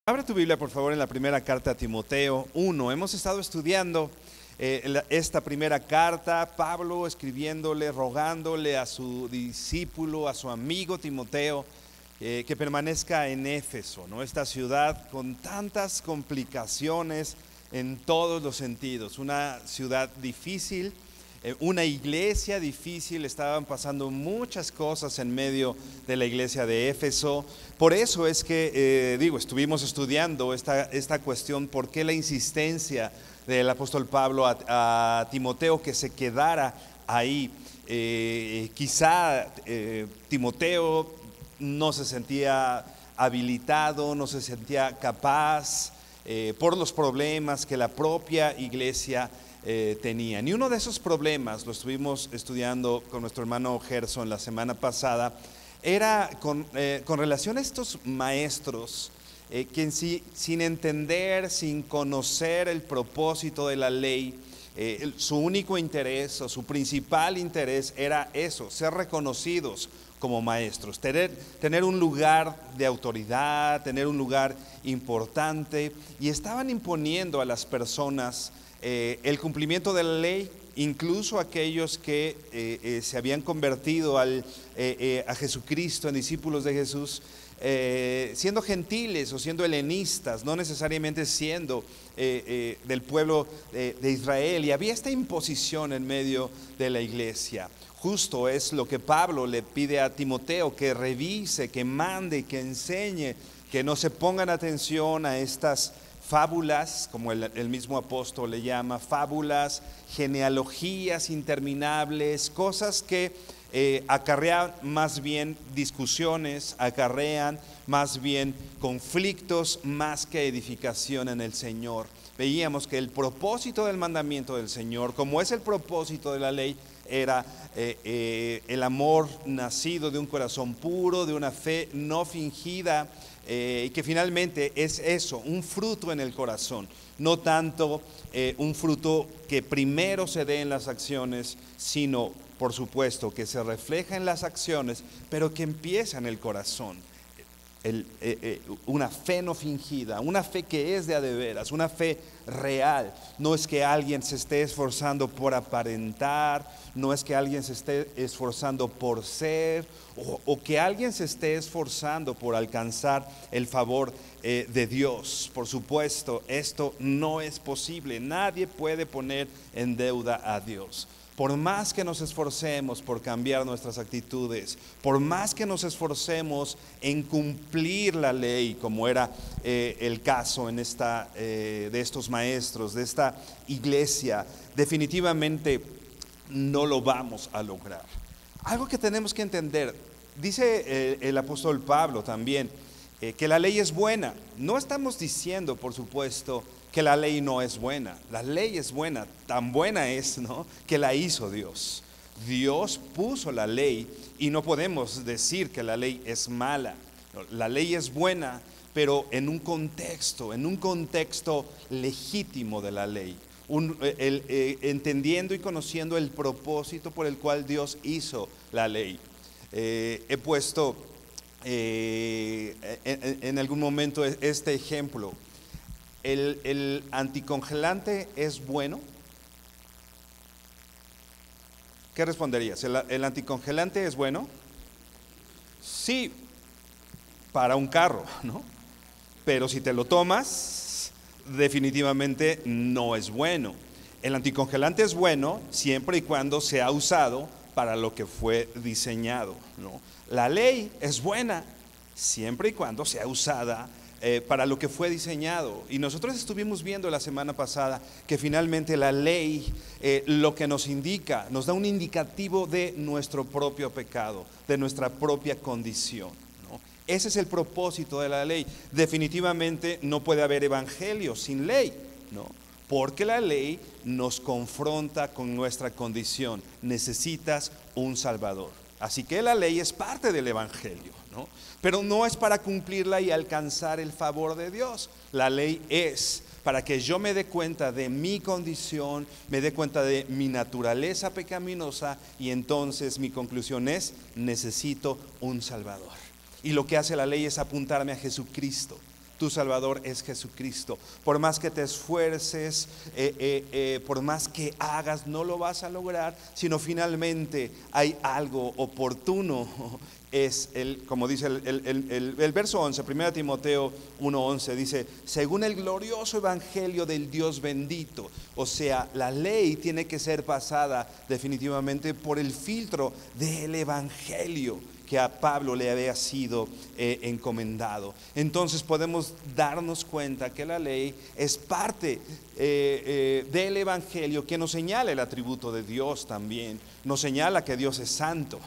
Abre tu Biblia, por favor, en la primera carta a Timoteo 1. Hemos estado estudiando esta primera carta, Pablo escribiéndole, rogándole a su discípulo, a su amigo Timoteo, que permanezca en Éfeso, ¿no? Esta ciudad con tantas complicaciones en todos los sentidos, una ciudad difícil, una iglesia difícil, estaban pasando muchas cosas en medio de la iglesia de Éfeso. Por eso es que, estuvimos estudiando esta cuestión, por qué la insistencia del apóstol Pablo a Timoteo que se quedara ahí. Quizá Timoteo no se sentía habilitado, no se sentía capaz por los problemas que la propia iglesia tenían. Y uno de esos problemas, lo estuvimos estudiando con nuestro hermano Gerson la semana pasada, era con relación a estos maestros que sin entender, sin conocer el propósito de la ley, su único interés o su principal interés era eso, ser reconocidos como maestros, tener un lugar de autoridad, tener un lugar importante, y estaban imponiendo a las personas el cumplimiento de la ley, incluso aquellos que se habían convertido a Jesucristo, en discípulos de Jesús, siendo gentiles o siendo helenistas, no necesariamente siendo del pueblo de Israel. Y había esta imposición en medio de la iglesia. Justo es lo que Pablo le pide a Timoteo, que revise, que mande, que enseñe, que no se pongan atención a estas fábulas, como el mismo apóstol le llama, fábulas, genealogías interminables, cosas que acarrean más bien discusiones, acarrean más bien conflictos, más que edificación en el Señor. Veíamos que el propósito del mandamiento del Señor, como es el propósito de la ley, era el amor nacido de un corazón puro, de una fe no fingida, y que finalmente es eso, un fruto en el corazón, no tanto un fruto que primero se dé en las acciones, sino por supuesto que se refleja en las acciones, pero que empieza en el corazón. Una fe no fingida, una fe que es de veras, una fe real. No es que alguien se esté esforzando por aparentar, no es que alguien se esté esforzando por ser, o que alguien se esté esforzando por alcanzar el favor de Dios. Por supuesto, esto no es posible. Nadie puede poner en deuda a Dios. Por más que nos esforcemos por cambiar nuestras actitudes, por más que nos esforcemos en cumplir la ley, como era el caso en de estos maestros, de esta iglesia, definitivamente no lo vamos a lograr. Algo que tenemos que entender, dice el apóstol Pablo también, que la ley es buena. No estamos diciendo, por supuesto, que la ley no es buena. La ley es buena, tan buena es, ¿no?, que la hizo Dios. Dios puso la ley y no podemos decir que la ley es mala. La ley es buena, pero en un contexto legítimo de la ley. Entendiendo y conociendo el propósito por el cual Dios hizo la ley. He puesto en algún momento este ejemplo. ¿El anticongelante es bueno? ¿Qué responderías? ¿El anticongelante es bueno? Sí, para un carro, ¿no? Pero si te lo tomas, definitivamente no es bueno. El anticongelante es bueno siempre y cuando sea usado para lo que fue diseñado, ¿no? La ley es buena siempre y cuando sea usada para lo que fue diseñado. Y nosotros estuvimos viendo la semana pasada que finalmente la ley lo que nos indica, nos da un indicativo de nuestro propio pecado, de nuestra propia condición, ¿no? Ese es el propósito de la ley. Definitivamente no puede haber evangelio sin ley, ¿no? Porque la ley nos confronta con nuestra condición. Necesitas un Salvador. Así que la ley es parte del evangelio, ¿no? Pero no es para cumplirla y alcanzar el favor de Dios. La ley es para que yo me dé cuenta de mi condición, me dé cuenta de mi naturaleza pecaminosa, y entonces mi conclusión es: necesito un Salvador. Y lo que hace la ley es apuntarme a Jesucristo. Tu Salvador es Jesucristo. Por más que te esfuerces, por más que hagas, no lo vas a lograr, sino finalmente hay algo oportuno. Es como dice el verso 11, 1 Timoteo 1:11, dice: según el glorioso evangelio del Dios bendito. O sea, la ley tiene que ser pasada definitivamente por el filtro del evangelio que a Pablo le había sido encomendado. Entonces podemos darnos cuenta que la ley es parte del evangelio, que nos señala el atributo de Dios también. Nos señala que Dios es santo,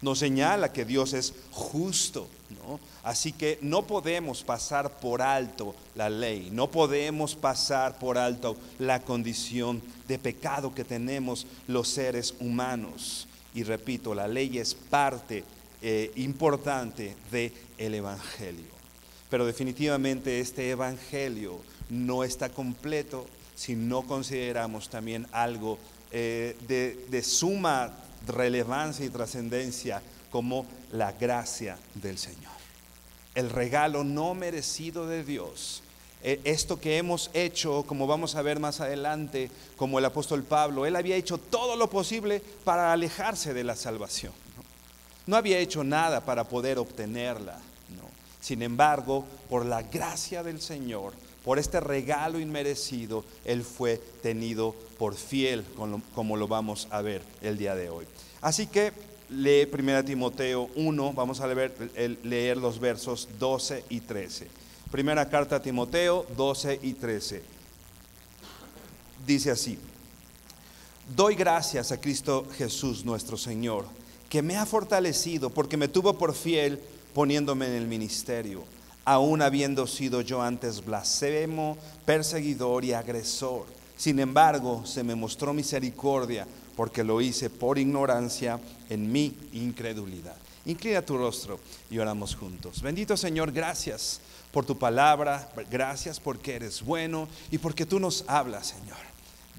nos señala que Dios es justo, ¿no? Así que no podemos pasar por alto la ley, no podemos pasar por alto la condición de pecado que tenemos los seres humanos. Y repito, la ley es parte importante del evangelio. Pero definitivamente este evangelio no está completo si no consideramos también algo de suma relevancia y trascendencia, como la gracia del Señor, el regalo no merecido de Dios. Esto que hemos hecho, como vamos a ver más adelante, como el apóstol Pablo, él había hecho todo lo posible para alejarse de la salvación, no había hecho nada para poder obtenerla, ¿no? Sin embargo, por la gracia del Señor, por este regalo inmerecido, él fue tenido por fiel, como lo vamos a ver el día de hoy. Así que lee 1 Timoteo 1, vamos a leer los versos 12 y 13. Primera carta a Timoteo 12 y 13. Dice así: doy gracias a Cristo Jesús nuestro Señor, que me ha fortalecido, porque me tuvo por fiel poniéndome en el ministerio, aun habiendo sido yo antes blasfemo, perseguidor y agresor. Sin embargo, se me mostró misericordia, porque lo hice por ignorancia en mi incredulidad. Inclina tu rostro y oramos juntos. Bendito Señor, gracias por tu palabra, gracias porque eres bueno y porque tú nos hablas, Señor.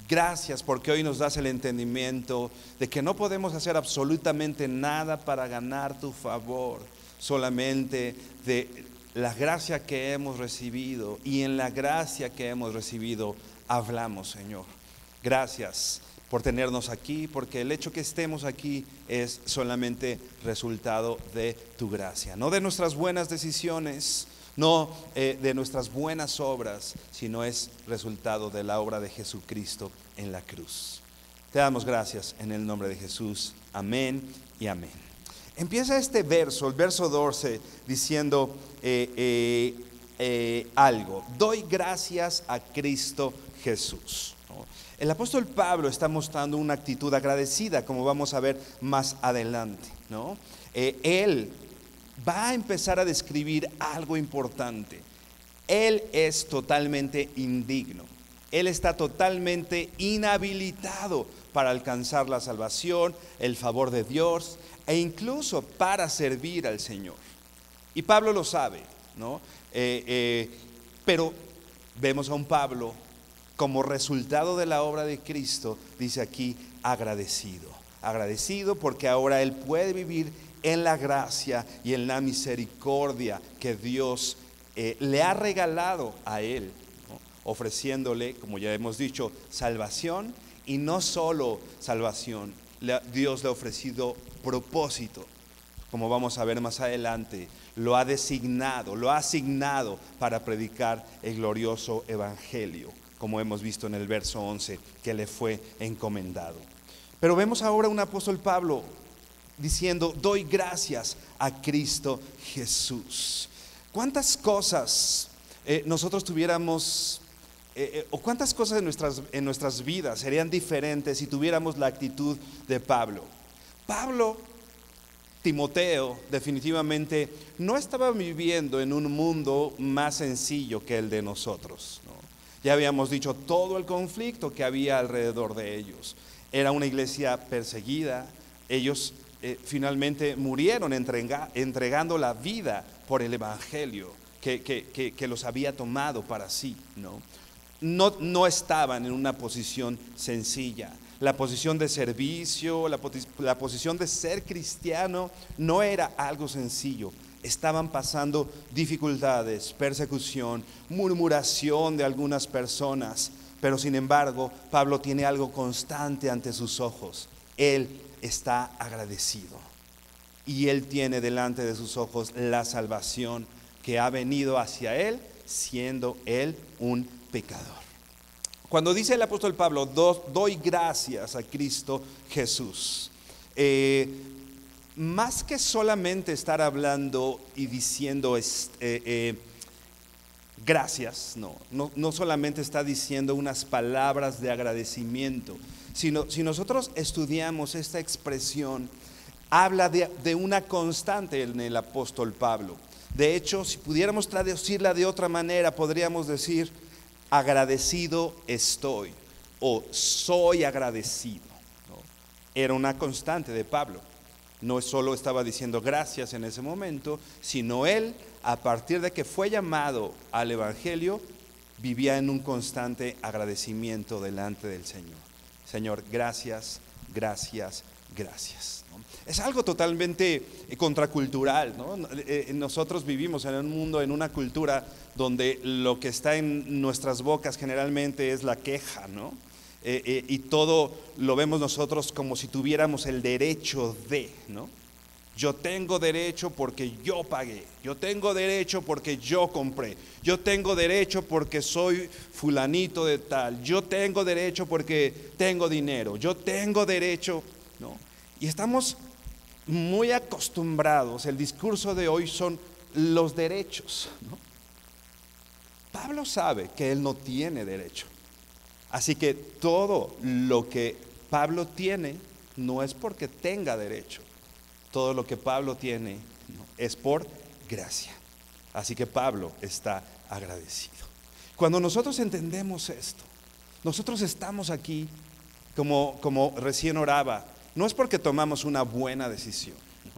Gracias porque hoy nos das el entendimiento de que no podemos hacer absolutamente nada para ganar tu favor, solamente de la gracia que hemos recibido, y en la gracia que hemos recibido hablamos, Señor. Gracias por tenernos aquí, porque el hecho que estemos aquí es solamente resultado de tu gracia, no de nuestras buenas decisiones, no de nuestras buenas obras, sino es resultado de la obra de Jesucristo en la cruz. Te damos gracias en el nombre de Jesús. Amén y amén. Empieza este verso, el verso 12, diciendo algo. Doy gracias a Cristo Jesús, ¿no? El apóstol Pablo está mostrando una actitud agradecida, como vamos a ver más adelante, ¿no? Él va a empezar a describir algo importante. Él es totalmente indigno. Él está totalmente inhabilitado para alcanzar la salvación, el favor de Dios e incluso para servir al Señor. Y Pablo lo sabe, ¿no? Pero vemos a un Pablo como resultado de la obra de Cristo, dice aquí, agradecido. Agradecido porque ahora él puede vivir en la gracia y en la misericordia que Dios le ha regalado a él, ¿no? Ofreciéndole, como ya hemos dicho, salvación, y no solo salvación, Dios le ha ofrecido propósito, como vamos a ver más adelante. Lo ha designado, lo ha asignado para predicar el glorioso evangelio, como hemos visto en el verso 11, que le fue encomendado. Pero vemos ahora un apóstol Pablo diciendo: doy gracias a Cristo Jesús. ¿Cuántas cosas nosotros tuviéramos, o cuántas cosas en nuestras vidas serían diferentes si tuviéramos la actitud de Pablo? Timoteo definitivamente no estaba viviendo en un mundo más sencillo que el de nosotros, ¿no? Ya habíamos dicho todo el conflicto que había alrededor de ellos. Era una iglesia perseguida. Ellos finalmente murieron entregando la vida por el evangelio que los había tomado para sí, ¿no? No estaban en una posición sencilla. La posición de servicio, la posición de ser cristiano no era algo sencillo. estaban pasando dificultades, persecución, murmuración de algunas personas, pero sin embargo, Pablo tiene algo constante ante sus ojos. Él está agradecido y él tiene delante de sus ojos la salvación que ha venido hacia él, siendo él un pecador. Cuando dice el apóstol Pablo, doy gracias a Cristo Jesús, más que solamente estar hablando y diciendo gracias, no solamente está diciendo unas palabras de agradecimiento, sino si nosotros estudiamos esta expresión, habla de una constante en el apóstol Pablo. De hecho, si pudiéramos traducirla de otra manera, podríamos decir, agradecido estoy o soy agradecido, ¿no? Era una constante de Pablo. No solo estaba diciendo gracias en ese momento, sino él, a partir de que fue llamado al Evangelio, vivía en un constante agradecimiento delante del Señor. Señor, gracias, gracias, gracias, ¿no? Es algo totalmente contracultural, ¿no? Nosotros vivimos en un mundo, en una cultura donde lo que está en nuestras bocas generalmente es la queja, ¿no? Y todo lo vemos nosotros como si tuviéramos el derecho de, ¿no? Yo tengo derecho porque yo pagué, yo tengo derecho porque yo compré, yo tengo derecho porque soy fulanito de tal, yo tengo derecho porque tengo dinero, yo tengo derecho, ¿no? Y estamos muy acostumbrados, el discurso de hoy son los derechos, ¿no? Pablo sabe que él no tiene derecho. Así que todo lo que Pablo tiene no es porque tenga derecho. Todo lo que Pablo tiene, ¿no?, es por gracia. Así que Pablo está agradecido. Cuando nosotros entendemos esto, nosotros estamos aquí como recién oraba. No es porque tomamos una buena decisión, ¿no?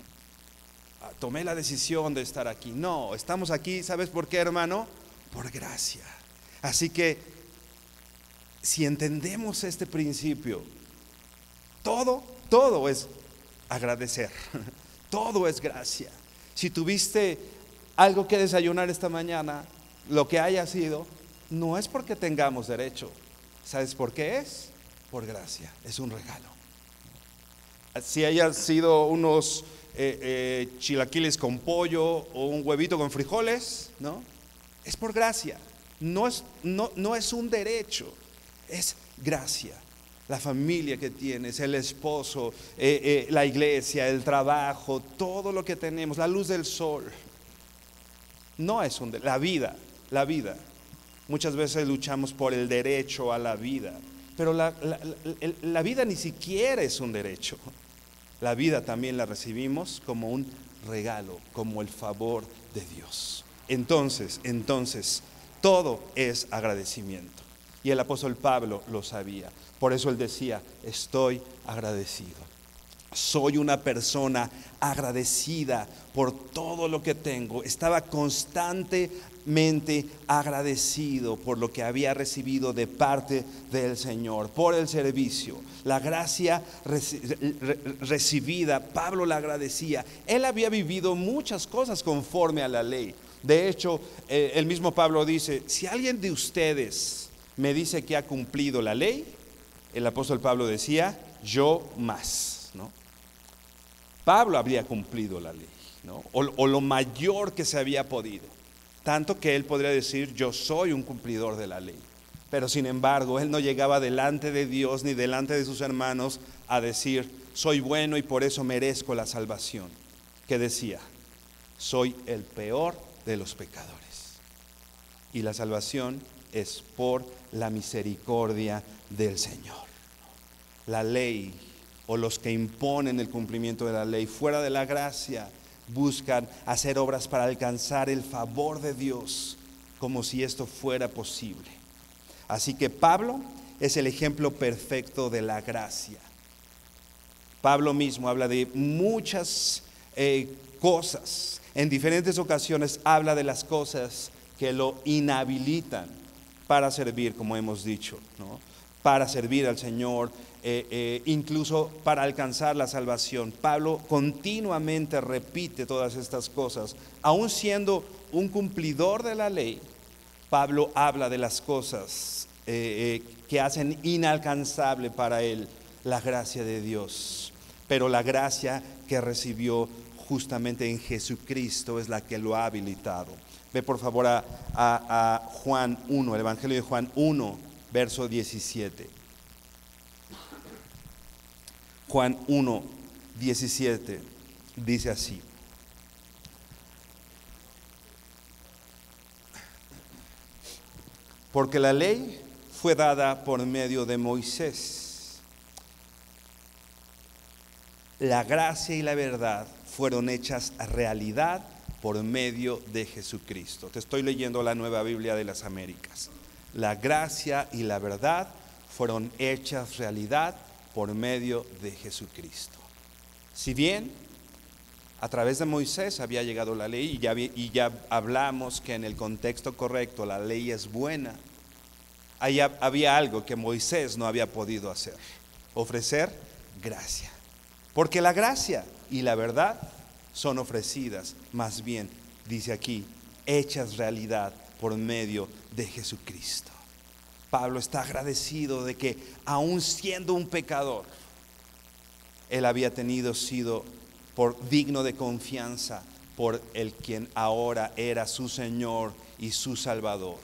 Tomé la decisión de estar aquí. No, estamos aquí, ¿sabes por qué, hermano? Por gracia. Así que si entendemos este principio, todo es agradecer, todo es gracia. Si tuviste algo que desayunar esta mañana, lo que haya sido, no es porque tengamos derecho. ¿Sabes por qué es? Por gracia, es un regalo. Si haya sido unos chilaquiles con pollo o un huevito con frijoles, ¿no? Es por gracia, no es un derecho, es gracia. La familia que tienes, el esposo, la iglesia, el trabajo, todo lo que tenemos, la luz del sol, no es un derecho. La vida. Muchas veces luchamos por el derecho a la vida, pero la vida ni siquiera es un derecho. La vida también la recibimos como un regalo, como el favor de Dios. Entonces, todo es agradecimiento. Y el apóstol Pablo lo sabía. Por eso él decía, estoy agradecido. Soy una persona agradecida por todo lo que tengo. Estaba constantemente agradecido por lo que había recibido de parte del Señor, por el servicio, la gracia recibida. Pablo la agradecía. Él había vivido muchas cosas conforme a la ley. De hecho, el mismo Pablo dice, si alguien de ustedes me dice que ha cumplido la ley, el apóstol Pablo decía, yo más, ¿no? Pablo habría cumplido la ley, ¿no? O lo mayor que se había podido, tanto que él podría decir, yo soy un cumplidor de la ley. Pero sin embargo, él no llegaba delante de Dios ni delante de sus hermanos a decir, soy bueno y por eso merezco la salvación. ¿Qué decía? Soy el peor de los pecadores. Y la salvación es por la misericordia del Señor. La ley o los que imponen el cumplimiento de la ley fuera de la gracia buscan hacer obras para alcanzar el favor de Dios, como si esto fuera posible. Así que Pablo es el ejemplo perfecto de la gracia. Pablo mismo habla de muchas cosas. En diferentes ocasiones habla de las cosas que lo inhabilitan para servir, como hemos dicho, ¿no? para servir al Señor, incluso para alcanzar la salvación. Pablo continuamente repite todas estas cosas. Aún siendo un cumplidor de la ley, Pablo habla de las cosas que hacen inalcanzable para él la gracia de Dios. Pero la gracia que recibió justamente en Jesucristo es la que lo ha habilitado. Ve por favor a Juan 1, el Evangelio de Juan 1, verso 17. Juan 1, 17 dice así: porque la ley fue dada por medio de Moisés, la gracia y la verdad fueron hechas realidad por medio de Jesucristo. Te estoy leyendo la Nueva Biblia de las Américas. La gracia y la verdad fueron hechas realidad por medio de Jesucristo. Si bien a través de Moisés había llegado la ley, y ya hablamos que en el contexto correcto la ley es buena, había algo que Moisés no había podido hacer: ofrecer gracia. Porque la gracia y la verdad son ofrecidas, más bien, dice aquí, hechas realidad por medio de Jesucristo. Pablo está agradecido de que aún siendo un pecador, él había sido por digno de confianza por el quien ahora era su Señor y su Salvador.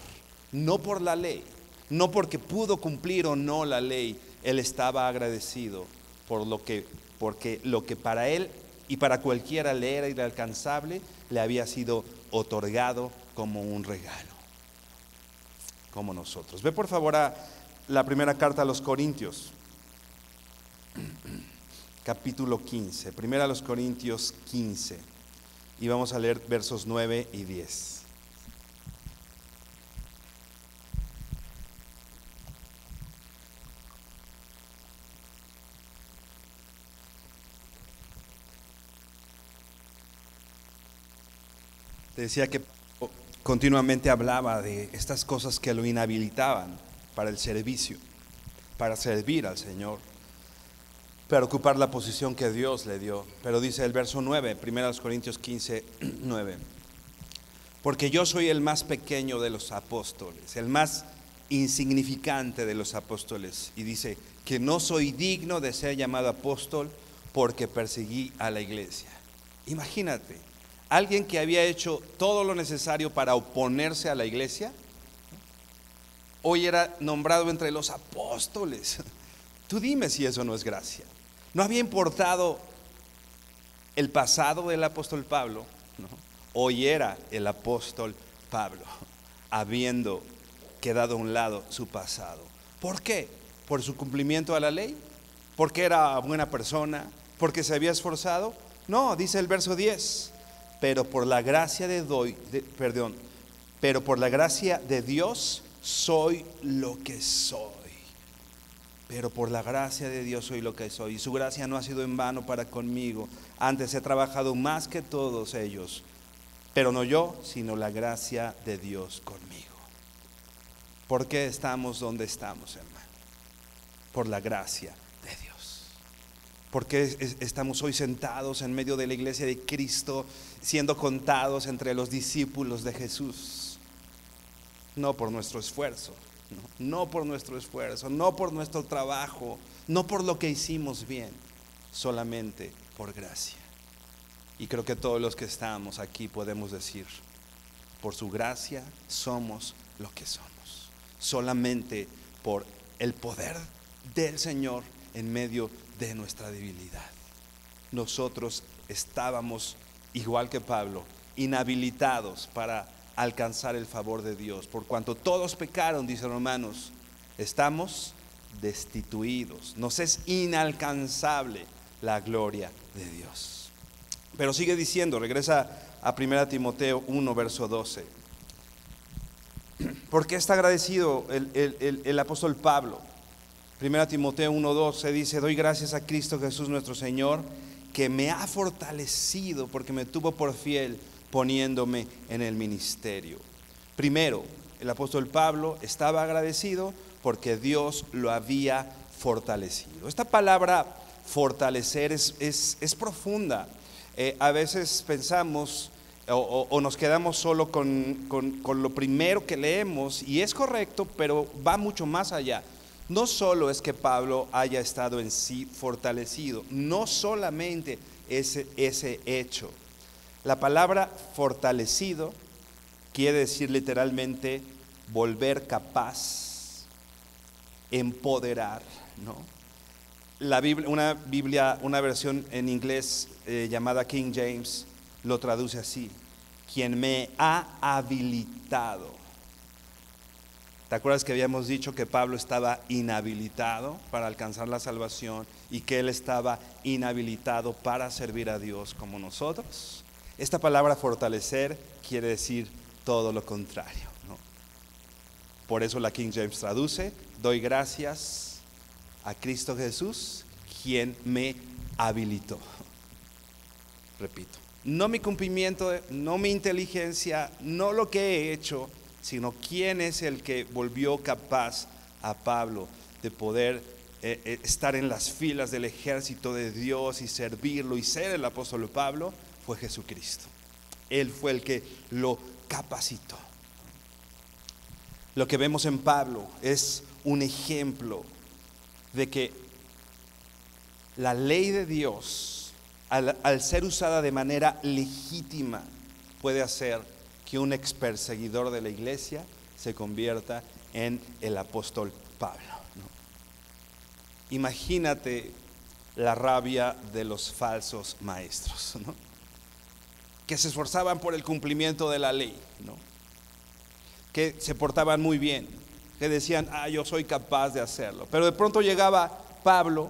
No por la ley, no porque pudo cumplir o no la ley, él estaba agradecido porque lo que para él y para cualquiera le era inalcanzable, le había sido otorgado como un regalo, como nosotros. Ve por favor a la primera carta a los Corintios, capítulo 15, primera a los Corintios 15, y vamos a leer versos 9 y 10. Te decía que continuamente hablaba de estas cosas que lo inhabilitaban para el servicio, para servir al Señor, para ocupar la posición que Dios le dio. Pero dice el verso 9, 1 Corintios 15, 9: porque yo soy el más pequeño de los apóstoles, el más insignificante de los apóstoles. Y dice que no soy digno de ser llamado apóstol porque perseguí a la iglesia. Imagínate, alguien que había hecho todo lo necesario para oponerse a la iglesia, hoy era nombrado entre los apóstoles. Tú dime si eso no es gracia. No había importado el pasado del apóstol Pablo, ¿no? Hoy era el apóstol Pablo, habiendo quedado a un lado su pasado. ¿Por qué? ¿Por su cumplimiento a la ley? ¿Porque era buena persona? ¿Porque se había esforzado? No, dice el verso 10: pero por la gracia pero por la gracia de Dios soy lo que soy. Pero por la gracia de Dios soy lo que soy. Y su gracia no ha sido en vano para conmigo. Antes he trabajado más que todos ellos, pero no yo, sino la gracia de Dios conmigo. ¿Por qué estamos donde estamos, hermano? Por la gracia de Dios. ¿Por qué estamos hoy sentados en medio de la iglesia de Cristo, siendo contados entre los discípulos de Jesús? No por nuestro esfuerzo, no por nuestro esfuerzo, no por nuestro trabajo, no por lo que hicimos bien, solamente por gracia. Y creo que todos los que estamos aquí podemos decir: por su gracia somos lo que somos, solamente por el poder del Señor en medio de nuestra debilidad. Nosotros estábamos, igual que Pablo, inhabilitados para alcanzar el favor de Dios. Por cuanto todos pecaron, dice Romanos, estamos destituidos. Nos es inalcanzable la gloria de Dios. Pero sigue diciendo, regresa a 1 Timoteo 1, verso 12. ¿Por qué está agradecido el apóstol Pablo? 1 Timoteo 1, 12 dice: doy gracias a Cristo Jesús nuestro Señor, que me ha fortalecido porque me tuvo por fiel, poniéndome en el ministerio. Primero, el apóstol Pablo estaba agradecido porque Dios lo había fortalecido. Esta palabra fortalecer es profunda. A veces pensamos o nos quedamos solo con lo primero que leemos, y es correcto, pero va mucho más allá. No solo es que Pablo haya estado en sí fortalecido, no solamente ese hecho. La palabra fortalecido quiere decir literalmente volver capaz, empoderar, ¿no? La Biblia, una versión en inglés llamada King James, lo traduce así: quien me ha habilitado. ¿Te acuerdas que habíamos dicho que Pablo estaba inhabilitado para alcanzar la salvación y que él estaba inhabilitado para servir a Dios como nosotros? Esta palabra fortalecer quiere decir todo lo contrario, ¿no? Por eso la King James traduce: doy gracias a Cristo Jesús, quien me habilitó. Repito, no mi cumplimiento, no mi inteligencia, no lo que he hecho, sino quién es el que volvió capaz a Pablo de poder estar en las filas del ejército de Dios y servirlo y ser el apóstol Pablo. Fue Jesucristo. Él fue el que lo capacitó. Lo que vemos en Pablo es un ejemplo de que la ley de Dios, al ser usada de manera legítima, puede hacer que un ex perseguidor de la iglesia se convierta en el apóstol Pablo, ¿no? Imagínate la rabia de los falsos maestros, ¿no? Que se esforzaban por el cumplimiento de la ley, ¿no? Que se portaban muy bien, que decían, yo soy capaz de hacerlo. Pero de pronto llegaba Pablo,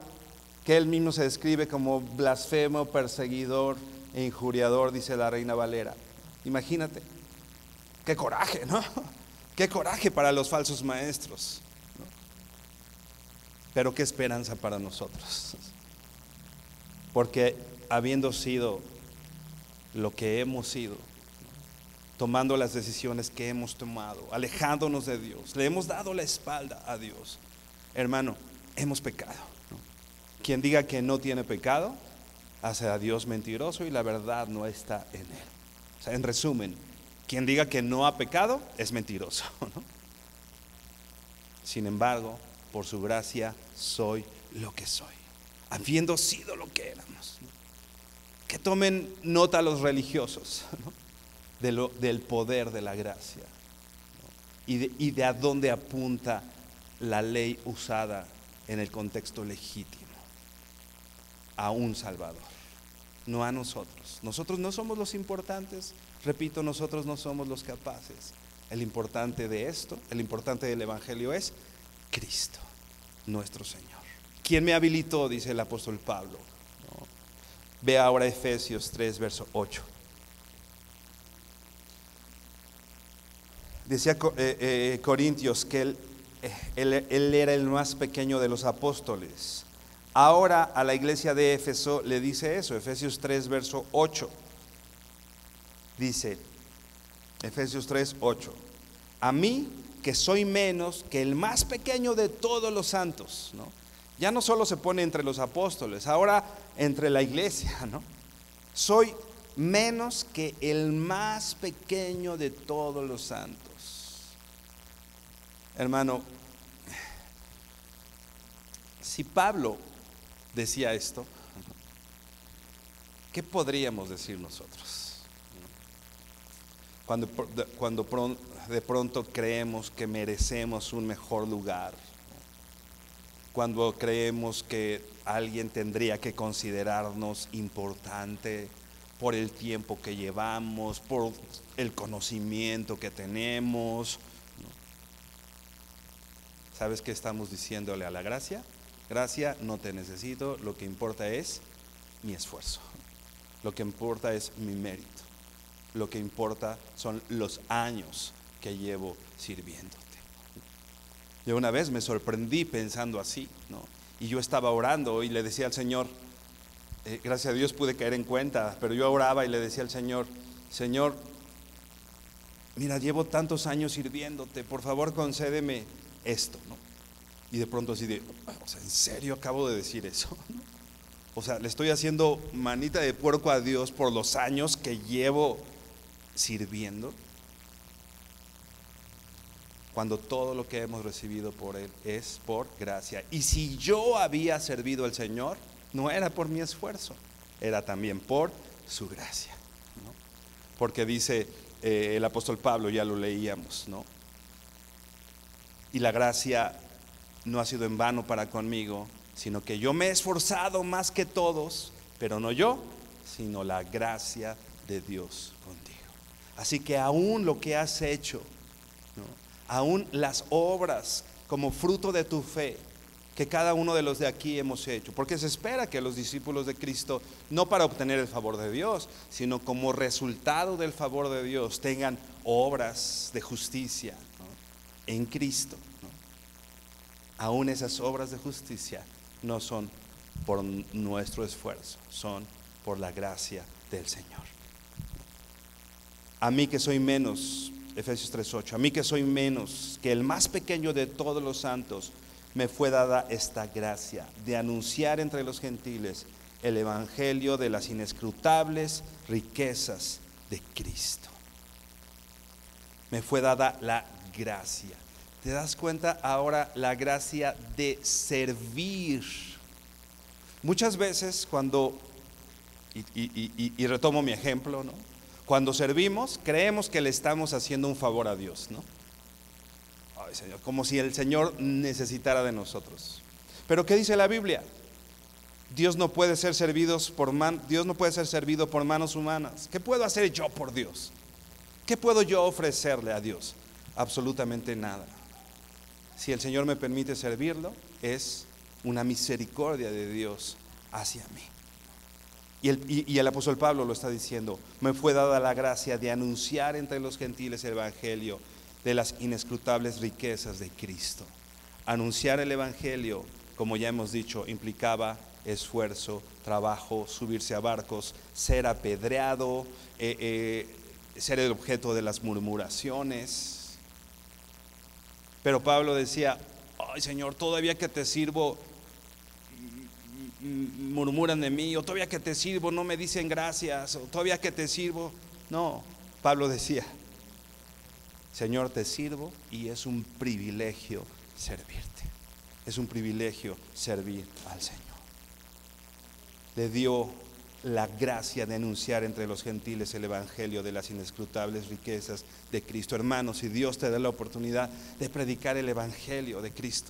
que él mismo se describe como blasfemo, perseguidor e injuriador, dice la Reina Valera. Imagínate. Qué coraje, ¿no? Qué coraje para los falsos maestros, ¿no? Pero qué esperanza para nosotros. Porque habiendo sido lo que hemos sido, tomando las decisiones que hemos tomado, alejándonos de Dios, le hemos dado la espalda a Dios, hermano, hemos pecado, ¿no? Quien diga que no tiene pecado, hace a Dios mentiroso y la verdad no está en él. O sea, en resumen, quien diga que no ha pecado es mentiroso, ¿no? Sin embargo, por su gracia soy lo que soy, habiendo sido lo que éramos, ¿no? Que tomen nota los religiosos, ¿no? Del poder de la gracia, ¿no? Y de a dónde apunta la ley usada en el contexto legítimo: a un Salvador, no a nosotros. Nosotros no somos los importantes. Repito, nosotros no somos los capaces. El importante de esto, el importante del Evangelio es Cristo, nuestro Señor. ¿Quién me habilitó?, dice el apóstol Pablo, ¿no? Ve ahora Efesios 3, verso 8. Decía Corintios que él era el más pequeño de los apóstoles. Ahora a la iglesia de Éfeso le dice eso. Efesios 3, verso 8. Dice, Efesios 3, 8: a mí, que soy menos que el más pequeño de todos los santos, ¿no? Ya no solo se pone entre los apóstoles, ahora entre la iglesia, ¿no? Soy menos que el más pequeño de todos los santos. Hermano, si Pablo decía esto, ¿qué podríamos decir nosotros? Cuando de pronto creemos que merecemos un mejor lugar, cuando creemos que alguien tendría que considerarnos importante por el tiempo que llevamos, por el conocimiento que tenemos, ¿no? ¿Sabes qué estamos diciéndole a la gracia? Gracia, no te necesito, lo que importa es mi esfuerzo, lo que importa es mi mérito. Lo que importa son los años que llevo sirviéndote. Yo una vez me sorprendí pensando así, ¿no? Y yo estaba orando y le decía al Señor, gracias a Dios pude caer en cuenta, pero yo oraba y le decía al Señor, Señor, mira, llevo tantos años sirviéndote, por favor concédeme esto, ¿no? Y de pronto así de, o sea, ¿en serio acabo de decir eso? O sea, le estoy haciendo manita de puerco a Dios por los años que llevo sirviendo, cuando todo lo que hemos recibido por Él es por gracia. Y si yo había servido al Señor, no era por mi esfuerzo, era también por su gracia, ¿no? Porque dice el apóstol Pablo, ya lo leíamos, ¿no? Y la gracia no ha sido en vano para conmigo, sino que yo me he esforzado más que todos, pero no yo, sino la gracia de Dios contigo. Así que aún lo que has hecho, ¿no? Aún las obras como fruto de tu fe que cada uno de los de aquí hemos hecho, porque se espera que los discípulos de Cristo, no para obtener el favor de Dios, sino como resultado del favor de Dios, tengan obras de justicia, ¿no? En Cristo, ¿no? Aún esas obras de justicia no son por nuestro esfuerzo, son por la gracia del Señor. A mí que soy menos, Efesios 3:8, a mí que soy menos que el más pequeño de todos los santos, me fue dada esta gracia de anunciar entre los gentiles el evangelio de las inescrutables riquezas de Cristo. Me fue dada la gracia. ¿Te das cuenta ahora? La gracia de servir. Muchas veces cuando, y retomo mi ejemplo, ¿no? Cuando servimos, creemos que le estamos haciendo un favor a Dios, ¿no? Ay, Señor, como si el Señor necesitara de nosotros. Pero ¿qué dice la Biblia? Dios no puede ser servido por manos humanas. ¿Qué puedo hacer yo por Dios? ¿Qué puedo yo ofrecerle a Dios? Absolutamente nada. Si el Señor me permite servirlo, es una misericordia de Dios hacia mí. Y el apóstol Pablo lo está diciendo: me fue dada la gracia de anunciar entre los gentiles el evangelio de las inescrutables riquezas de Cristo. Anunciar el evangelio, como ya hemos dicho, implicaba esfuerzo, trabajo, subirse a barcos, ser apedreado, ser el objeto de las murmuraciones. Pero Pablo decía: ay, Señor, todavía que te sirvo murmuran de mí, o todavía que te sirvo no me dicen gracias, o todavía que te sirvo. No, Pablo decía: Señor, te sirvo y es un privilegio servirte. Es un privilegio servir al Señor. Le dio la gracia de anunciar entre los gentiles el evangelio de las inescrutables riquezas de Cristo. Hermanos, si Dios te da la oportunidad de predicar el evangelio de Cristo,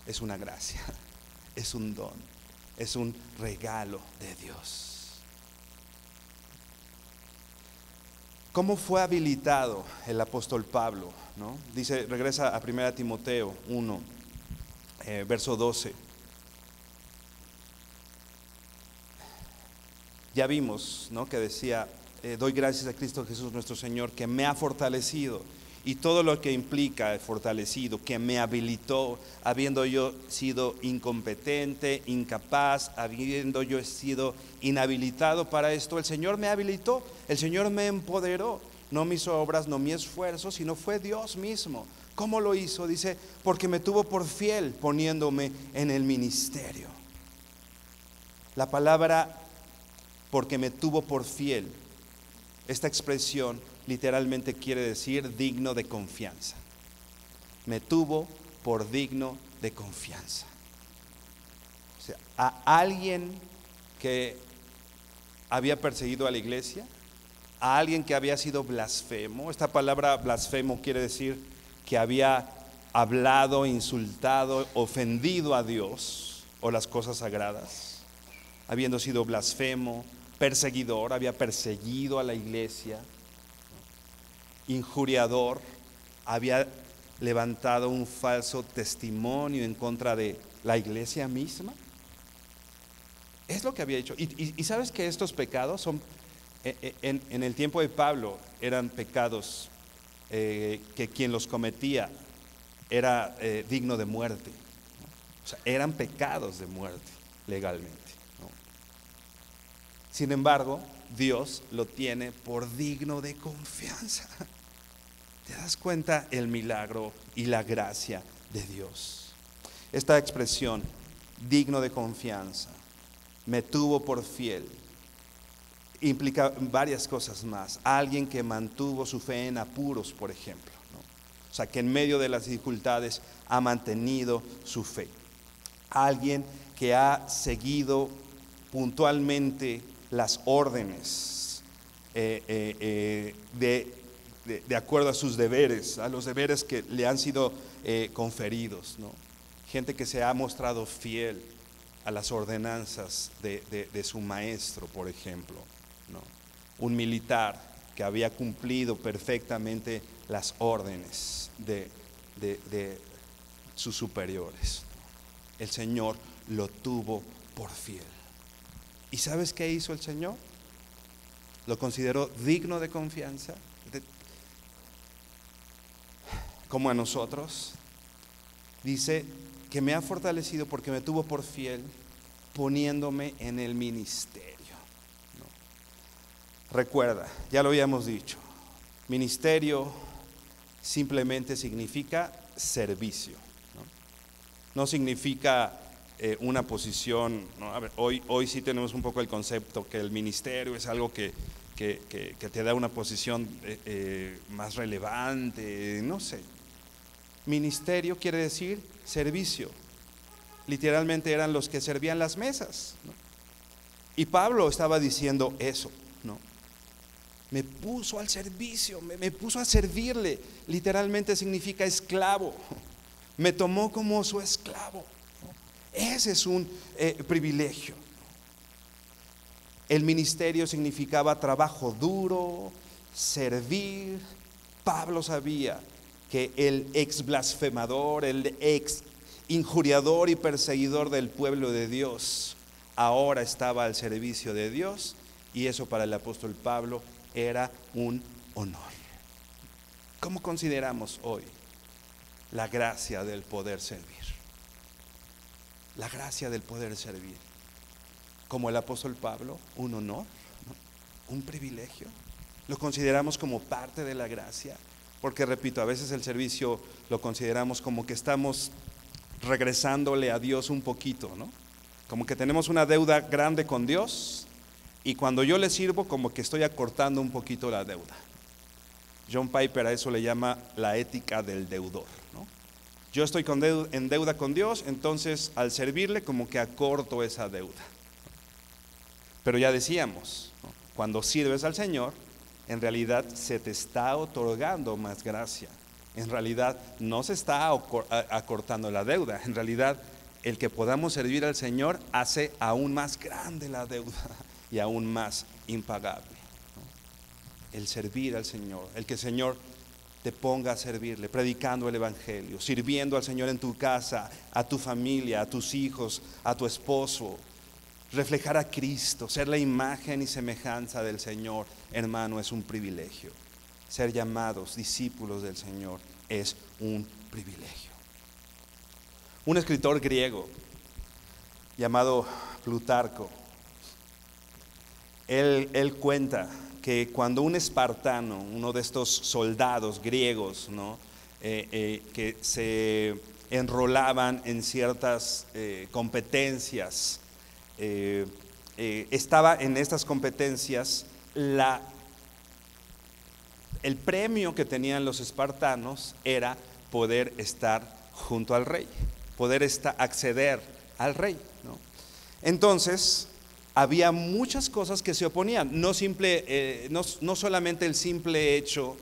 es una gracia, es un don, es un regalo de Dios. ¿Cómo fue habilitado el apóstol Pablo, ¿no? Dice, regresa a 1 Timoteo 1, verso 12. Ya vimos, ¿no?, que decía: doy gracias a Cristo Jesús nuestro Señor, que me ha fortalecido. Y todo lo que implica fortalecido, que me habilitó, habiendo yo sido incompetente, incapaz, habiendo yo sido inhabilitado para esto, el Señor me habilitó, el Señor me empoderó. No mis obras, no mi esfuerzo, sino fue Dios mismo. ¿Cómo lo hizo? Dice: porque me tuvo por fiel poniéndome en el ministerio. La palabra porque me tuvo por fiel, esta expresión literalmente quiere decir digno de confianza. Me tuvo por digno de confianza. O sea, a alguien que había perseguido a la iglesia, a alguien que había sido blasfemo. Esta palabra blasfemo quiere decir que había hablado, insultado, ofendido a Dios o las cosas sagradas. Habiendo sido blasfemo, perseguidor, había perseguido a la iglesia, injuriador, había levantado un falso testimonio en contra de la iglesia misma. Es lo que había hecho. Y sabes que estos pecados son, en el tiempo de Pablo, eran pecados que quien los cometía era digno de muerte, ¿no? O sea, eran pecados de muerte legalmente, ¿no? Sin embargo, Dios lo tiene por digno de confianza. ¿Te das cuenta el milagro y la gracia de Dios. Esta expresión, digno de confianza, me tuvo por fiel, implica varias cosas más. Alguien que mantuvo su fe en apuros, por ejemplo, ¿no? O sea, que en medio de las dificultades ha mantenido su fe. Alguien que ha seguido puntualmente las órdenes de acuerdo a sus deberes, a los deberes que le han sido conferidos, ¿no? Gente que se ha mostrado fiel a las ordenanzas de su maestro, por ejemplo, ¿no? Un militar que había cumplido perfectamente las órdenes de sus superiores. El Señor lo tuvo por fiel. ¿Y sabes qué hizo el Señor? Lo consideró digno de confianza, como a nosotros. Dice que me ha fortalecido porque me tuvo por fiel, poniéndome en el ministerio, ¿no? Recuerda, ya lo habíamos dicho, ministerio simplemente significa servicio, ¿no? No significa una posición, ¿no? A ver, hoy sí tenemos un poco el concepto que el ministerio es algo que te da una posición más relevante, no sé. Ministerio quiere decir servicio. Literalmente eran los que servían las mesas, ¿no? Y Pablo estaba diciendo eso, ¿no? Me puso al servicio, me puso a servirle. Literalmente significa esclavo. Me tomó como su esclavo. Ese es un privilegio. El ministerio significaba trabajo duro, servir. Pablo sabía que el ex blasfemador, el ex injuriador y perseguidor del pueblo de Dios, ahora estaba al servicio de Dios, y eso para el apóstol Pablo era un honor. ¿Cómo consideramos hoy la gracia del poder servir? La gracia del poder servir. Como el apóstol Pablo, un honor, ¿no? Un privilegio. Lo consideramos como parte de la gracia, porque repito, a veces el servicio lo consideramos como que estamos regresándole a Dios un poquito, ¿no? Como que tenemos una deuda grande con Dios, y cuando yo le sirvo como que estoy acortando un poquito la deuda. John Piper a eso le llama la ética del deudor, ¿no? Yo estoy en deuda con Dios, entonces al servirle como que acorto esa deuda. Pero ya decíamos, ¿no? Cuando sirves al Señor, en realidad se te está otorgando más gracia. En realidad no se está acortando la deuda. En realidad el que podamos servir al Señor hace aún más grande la deuda y aún más impagable, ¿no? El servir al Señor, el que el Señor te ponga a servirle, predicando el evangelio, sirviendo al Señor en tu casa, a tu familia, a tus hijos, a tu esposo. Reflejar a Cristo, ser la imagen y semejanza del Señor, hermano, es un privilegio. Ser llamados discípulos del Señor es un privilegio. Un escritor griego llamado Plutarco, él cuenta que cuando un espartano, uno de estos soldados griegos, ¿no? Que se enrolaban en ciertas competencias, estaba en estas competencias, el premio que tenían los espartanos era poder estar junto al rey, poder acceder al rey, ¿no? Entonces había muchas cosas que se oponían, no solamente el simple hecho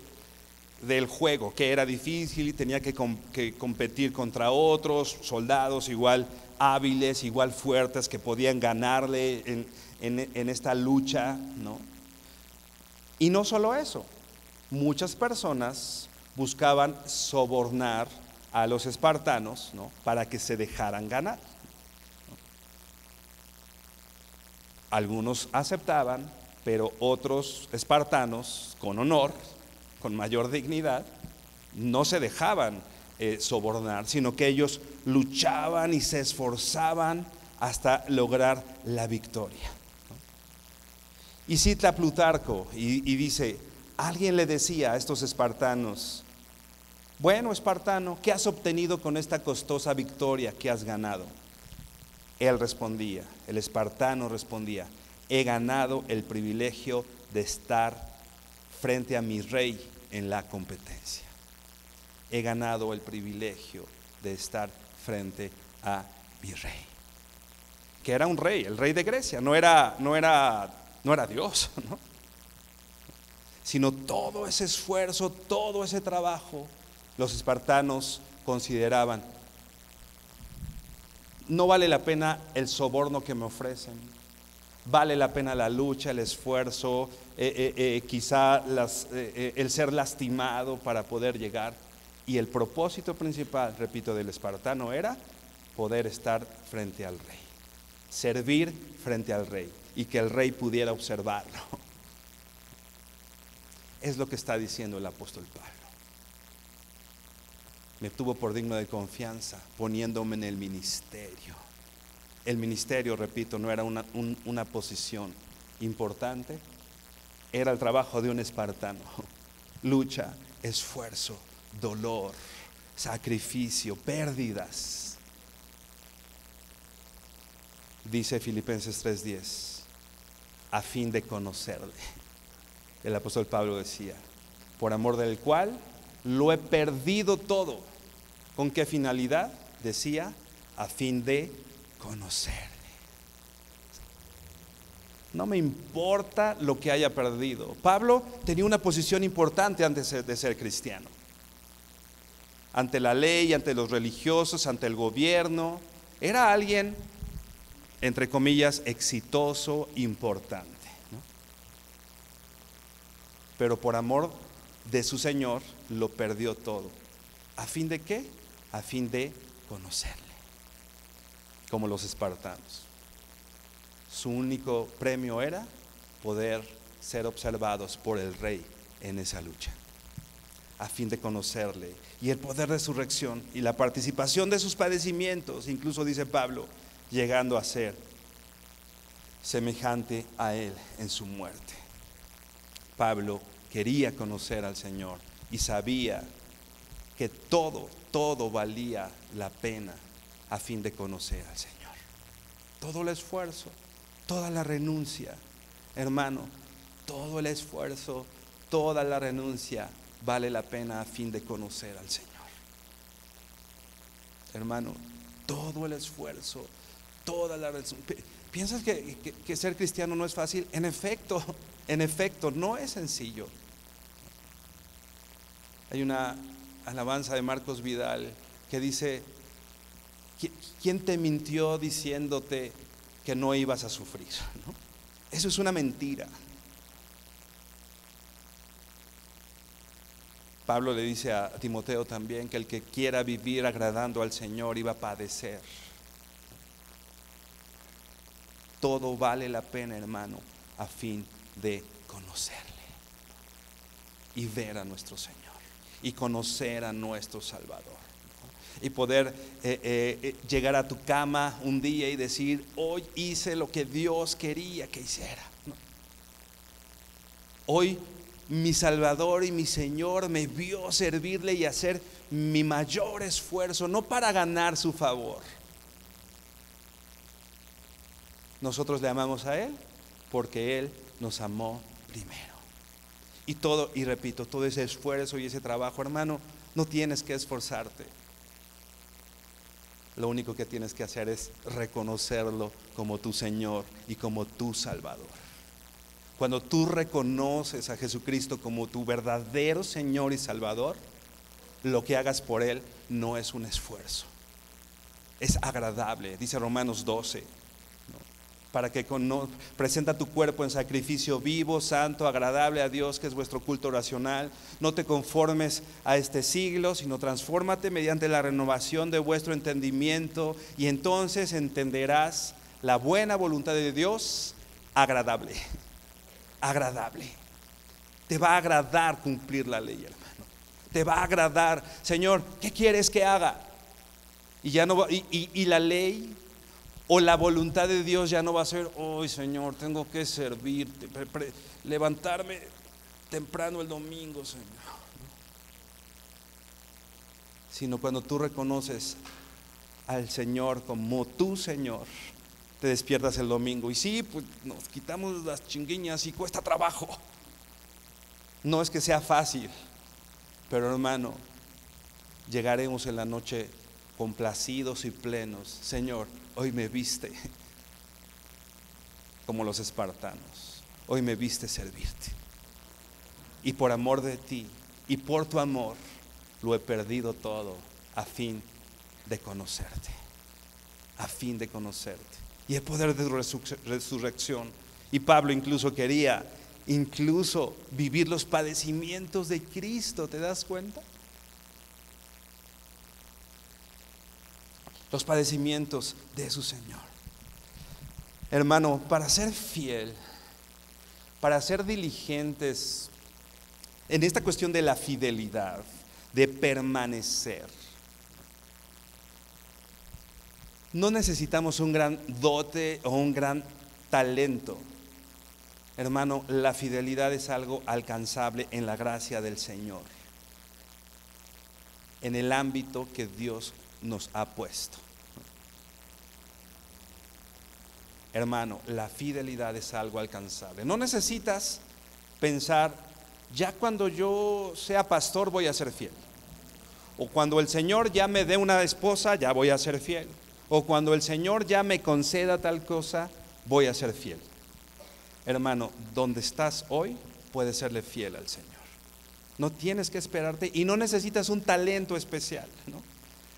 del juego, que era difícil y tenía que competir contra otros soldados igual hábiles, igual fuertes, que podían ganarle en esta lucha, ¿no? Y no solo eso, muchas personas buscaban sobornar a los espartanos, ¿no? Para que se dejaran ganar, ¿no? Algunos aceptaban, pero otros espartanos, con honor, con mayor dignidad, no se dejaban sobornar, sino que ellos luchaban y se esforzaban hasta lograr la victoria, ¿no? Y cita Plutarco y dice: alguien le decía a estos espartanos: bueno, espartano, ¿qué has obtenido con esta costosa victoria que has ganado? Él respondía, el espartano respondía, he ganado el privilegio de estar frente a mi rey en la competencia. He ganado el privilegio de estar frente a mi rey. Que era un rey, el rey de Grecia, no era Dios, ¿no? Sino todo ese esfuerzo, todo ese trabajo, los espartanos consideraban, no vale la pena el soborno que me ofrecen, vale la pena la lucha, el esfuerzo, quizá el ser lastimado para poder llegar. Y el propósito principal, repito, del espartano era poder estar frente al rey, servir frente al rey y que el rey pudiera observarlo. Es lo que está diciendo el apóstol Pablo. Me tuvo por digno de confianza poniéndome en el ministerio. El ministerio, repito, no era una posición importante, era el trabajo de un espartano. Lucha, esfuerzo, dolor, sacrificio, pérdidas. Dice Filipenses 3:10, a fin de conocerle. El apóstol Pablo decía, por amor del cual lo he perdido todo. ¿Con qué finalidad? Decía, a fin de conocerle. No me importa lo que haya perdido. Pablo tenía una posición importante antes de ser cristiano. Ante la ley, ante los religiosos, ante el gobierno. Era alguien, entre comillas, exitoso, importante, ¿no? Pero por amor de su Señor lo perdió todo. ¿A fin de qué? A fin de conocerle, como los espartanos. Su único premio era poder ser observados por el rey en esa lucha, a fin de conocerle y el poder de resurrección y la participación de sus padecimientos, incluso dice Pablo, llegando a ser semejante a él en su muerte. Pablo quería conocer al Señor y sabía que todo valía la pena a fin de conocer al Señor. Todo el esfuerzo, toda la renuncia, hermano, todo el esfuerzo, toda la renuncia vale la pena a fin de conocer al Señor. Hermano, todo el esfuerzo, toda la renuncia. ¿Piensas que ser cristiano no es fácil? En efecto, no es sencillo. Hay una alabanza de Marcos Vidal que dice, ¿quién te mintió diciéndote que no ibas a sufrir? ¿No? Eso es una mentira. Pablo le dice a Timoteo también que el que quiera vivir agradando al Señor iba a padecer. Todo vale la pena, hermano, a fin de conocerle y ver a nuestro Señor y conocer a nuestro Salvador, ¿no? Y poder llegar a tu cama un día y decir, hoy hice lo que Dios quería que hiciera, ¿no? Hoy mi Salvador y mi Señor me vio servirle y hacer mi mayor esfuerzo, no para ganar su favor. Nosotros le amamos a Él porque Él nos amó primero. Y repito, todo ese esfuerzo y ese trabajo, hermano, no tienes que esforzarte. Lo único que tienes que hacer es reconocerlo como tu Señor y como tu Salvador. Cuando tú reconoces a Jesucristo como tu verdadero Señor y Salvador, lo que hagas por Él no es un esfuerzo, es agradable. Dice Romanos 12, ¿no? Para que presenta tu cuerpo en sacrificio vivo, santo, agradable a Dios, que es vuestro culto racional. No te conformes a este siglo, sino transfórmate mediante la renovación de vuestro entendimiento, y entonces entenderás la buena voluntad de Dios, agradable. Te va a agradar cumplir la ley, hermano. Te va a agradar, Señor, ¿qué quieres que haga? Y ya no va, y la ley o la voluntad de Dios ya no va a ser, hoy Señor, tengo que servirte, levantarme temprano el domingo, Señor. sino cuando tú reconoces al Señor como tu Señor, te despiertas el domingo. Y sí, pues nos quitamos las chinguiñas y cuesta trabajo. No es que sea fácil, pero hermano, llegaremos en la noche complacidos y plenos. Señor, hoy me viste como los espartanos, hoy me viste servirte. Y por amor de ti y por tu amor lo he perdido todo a fin de conocerte, a fin de conocerte. Y el poder de resurrección. Y Pablo incluso quería vivir los padecimientos de Cristo. ¿Te das cuenta? Los padecimientos de su Señor. Hermano, para ser fiel, para ser diligentes en esta cuestión de la fidelidad, de permanecer, no necesitamos un gran dote o un gran talento. Hermano, la fidelidad es algo alcanzable en la gracia del Señor, en el ámbito que Dios nos ha puesto. Hermano, la fidelidad es algo alcanzable. No necesitas pensar, ya cuando yo sea pastor voy a ser fiel. O cuando el Señor ya me dé una esposa, ya voy a ser fiel. O cuando el Señor ya me conceda tal cosa, voy a ser fiel. Hermano, donde estás hoy, puedes serle fiel al Señor. No tienes que esperarte y no necesitas un talento especial, ¿no?